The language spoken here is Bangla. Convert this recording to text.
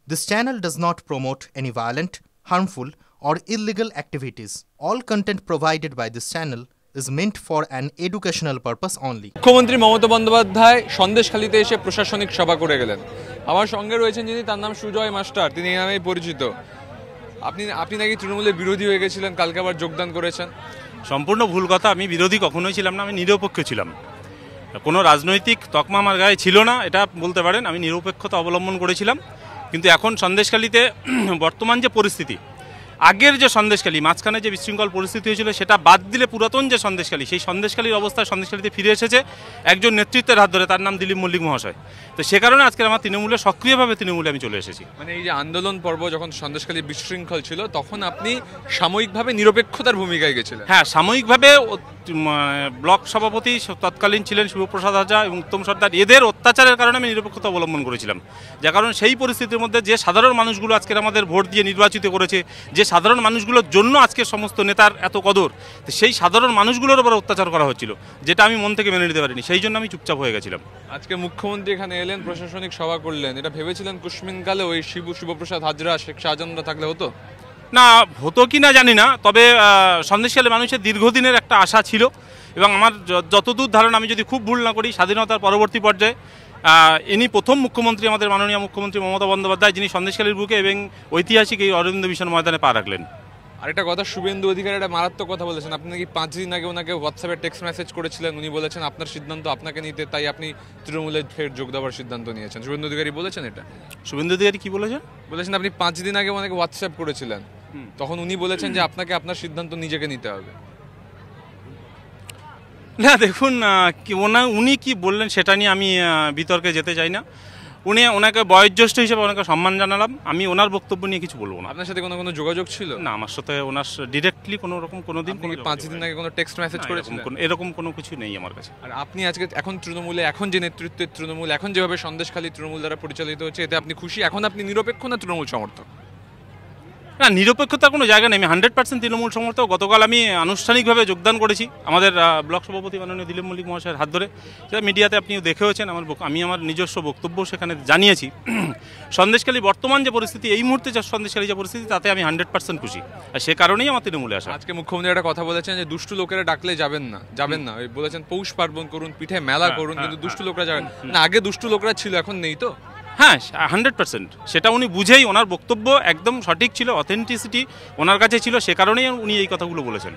This channel does not promote any violent, harmful, or illegal activities. All content provided by this channel is meant for an educational purpose only. মুখ্যমন্ত্রী মমতা বন্দ্যোপাধ্যায় সন্দেশখালীতে এসে প্রশাসনিক সভা করে গেলেন। আমার সঙ্গে রয়েছেন যিনি, তার নাম সুজয় মাস্টার, তিনি এই নামেই পরিচিত। আপনি নাকি তৃণমূলের বিরোধী হয়ে গেছিলেন, কালকে আবার যোগদান করেছেন। সম্পূর্ণ ভুল কথা। আমি বিরোধী কখনোই ছিলাম না, আমি নিরপেক্ষ ছিলাম। কোনো রাজনৈতিক তকমা আমার গায়ে ছিল না, এটা বলতে পারেন। আমি নিরপেক্ষতা অবলম্বন করেছিলাম। কিন্তু এখন সন্দেশখালীতে বর্তমান যে পরিস্থিতি, আগের যে সন্দেশখালী, মাঝখানে যে বিশৃঙ্খল পরিস্থিতি হয়েছিল, সেটা বাদ দিলে পুরাতন যে সন্দেশখালী, সেই সন্দেশখালীর অবস্থায় সন্দেশখালীতে ফিরে এসেছে একজন নেতৃত্বের হাত ধরে, তার নাম দিলীপ মল্লিক মহাশয়। তো সে কারণে আজকে আমার তৃণমূলে সক্রিয়ভাবে তৃণমূলে আমি চলে এসেছি। মানে এই যে আন্দোলন পর্ব যখন সন্দেশখালী বিশৃঙ্খল ছিল, তখন আপনি সাময়িকভাবে নিরপেক্ষতার ভূমিকায় গেছিলেন। হ্যাঁ, সাময়িকভাবে ব্লক সভাপতি তৎকালীন ছিলেন শিবপ্রসাদ হাজরা এবং উত্তম সর্দার, এদের অত্যাচারের কারণে আমি নিরপেক্ষতা অবলম্বন করেছিলাম। যার কারণ সেই পরিস্থিতির মধ্যে যে সাধারণ মানুষগুলো আজকের আমাদের ভোট দিয়ে নির্বাচিত করেছে, যে সাধারণ মানুষগুলোর জন্য আজকে সমস্ত নেতার এত কদর, সেই সাধারণ মানুষগুলোর উপর অত্যাচার করা হচ্ছিল, যেটা আমি মন থেকে মেনে নিতে পারিনি। সেই জন্য আমি চুপচাপ হয়ে গেছিলাম। আজকে মুখ্যমন্ত্রী এখানে এলেন, প্রশাসনিক সভা করলেন, এটা ভেবেছিলেন কুসমিনকালে ওই শিবপ্রসাদ হাজরা, শেখ শাহজাহানরা থাকলে হতো? না, হতো কি না জানি না, তবে সন্দেশখালী মানুষের দীর্ঘদিনের একটা আশা ছিল। এবং আমার যতদূর ধারণা, আমি যদি খুব ভুল না করি, স্বাধীনতার পরবর্তী পর্যায়ে ইনি প্রথম মুখ্যমন্ত্রী, আমাদের মাননীয় মুখ্যমন্ত্রী মমতা বন্দ্যোপাধ্যায়, যিনি সন্দেশখালীর বুকে এবং ঐতিহাসিক এই অরবিন্দ মিশন ময়দানে পা রাখলেন। আরেকটা কথা, শুভেন্দু অধিকারী একটা মারাত্মক কথা বলেছেন। আপনি নাকি 5 দিন আগে ওনাকে হোয়াটসঅ্যাপে টেক্সট মেসেজ করেছিলেন, উনি বলেছেন আপনার সিদ্ধান্ত আপনাকে নিতে, তাই আপনি তৃণমূলে ফের যোগ দেওয়ার সিদ্ধান্ত নিয়েছেন। শুভেন্দু অধিকারী বলেছেন এটা? শুভেন্দু অধিকারী কি বলেছেন? বলেছেন আপনি 5 দিন আগে ওনাকে হোয়াটসঅ্যাপ করেছিলেন, তখন উনি বলেছেন যে আপনাকে আপনার সিদ্ধান্ত নিজেকে নিতে হবে। না দেখুন, উনি কি বললেন সেটা নিয়ে আমি বিতর্কে যেতে চাই না। ওনাকে বয়োজ্যেষ্ঠ হিসেবে ওনাকে সম্মান জানালাম, আমি ওনার বক্তব্য নিয়ে কিছু বলবো না। আপনার সাথে কোনো যোগাযোগ ছিল? না, আমার সাথে ওনার ডিরেক্টলি কোনো রকম কোনোদিন 5 দিন আগে কোনো টেক্সট মেসেজ করেছিলেন? এরকম কোনো কিছু নেই আমার কাছে। আর আপনি আজকে এখন তৃণমূলে, এখন যে নেতৃত্বের তৃণমূল, এখন যেভাবে সন্দেশখালী তৃণমূল দ্বারা পরিচালিত হচ্ছে, এতে আপনি খুশি? এখন আপনি নিরপেক্ষ না তৃণমূল সমর্থক? না, নিরপেক্ষতার কোনো জায়গা নেই। আমি 100% তৃণমূল সমর্থক। গতকাল আমি আনুষ্ঠানিকভাবে যোগদান করেছি আমাদের ব্লক সভাপতি মাননীয় দিলীপ মল্লিক মহাশয়ের হাত ধরে। সেটা মিডিয়াতে আপনিও দেখেওছেন। আমি আমার নিজস্ব বক্তব্য সেখানে জানিয়েছি। সন্দেশখালী বর্তমান যে পরিস্থিতি, এই মুহূর্তে যে সন্দেশখালী যে পরিস্থিতি, তাতে আমি 100% খুশি। আর সে কারণেই আমার তৃণমূলে আসা। আজকে মুখ্যমন্ত্রী একটা কথা বলেছেন যে দুষ্টু লোকেরা ডাকলে যাবেন না। ওই বলেছেন পৌষ পার্বণ করুন, পিঠে মেলা করুন, কিন্তু দুষ্টু লোকরা যাবেন না। আগে দুষ্টু লোকরা ছিল, এখন নেই তো? হ্যাঁ, 100% সেটা উনি বুঝেই, ওনার বক্তব্য একদম সঠিক ছিল, অথেন্টিসিটি ওনার কাছে ছিল, সে কারণেই উনি এই কথাগুলো বলেছেন।